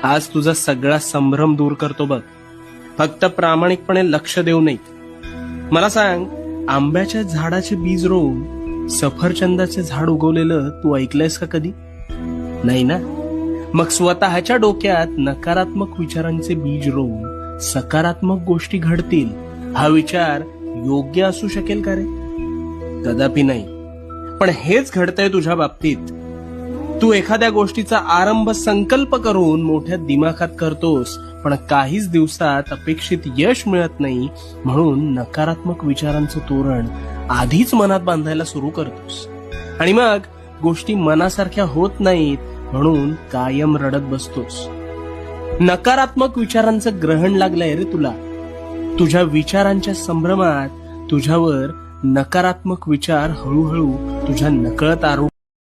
आज तुझा सगळा संभ्रम दूर करतो बघ. फक्त प्रामाणिकपणे लक्ष देऊ नये. मला सांग, आंब्याच्या झाडाचे बीज रोवून सफरचंदाचे झाड उगवलेलं तू ऐकलंयस का कधी? नाही ना. मग स्वतःच्या डोक्यात नकारात्मक विचारांचे बीज रोवून सकारात्मक गोष्टी घडतील हा विचार योग्य असू शकेल का रे? कदापि नाही. पण हेच घडतंय तुझ्या बाबतीत. तू एखाद्या गोष्टीचा आरंभ संकल्प करून मोठ्या दिमाखात करतोस, पण काहीच दिवसात अपेक्षित यश मिळत नाही, म्हणून नकारात्मक विचारांचं तोरण आधीच मनात बांधायला सुरू करतोस. आणि मग गोष्टी मनासारख्या होत नाहीत, म्हणून कायम रडत बसतोस. नकारात्मक विचारांचं ग्रहण लागलंय रे तुला. तुझ्या विचारांच्या संभ्रमात तुझ्यावर नकारात्मक विचार हळूहळू तुझ्या नकळत आरोप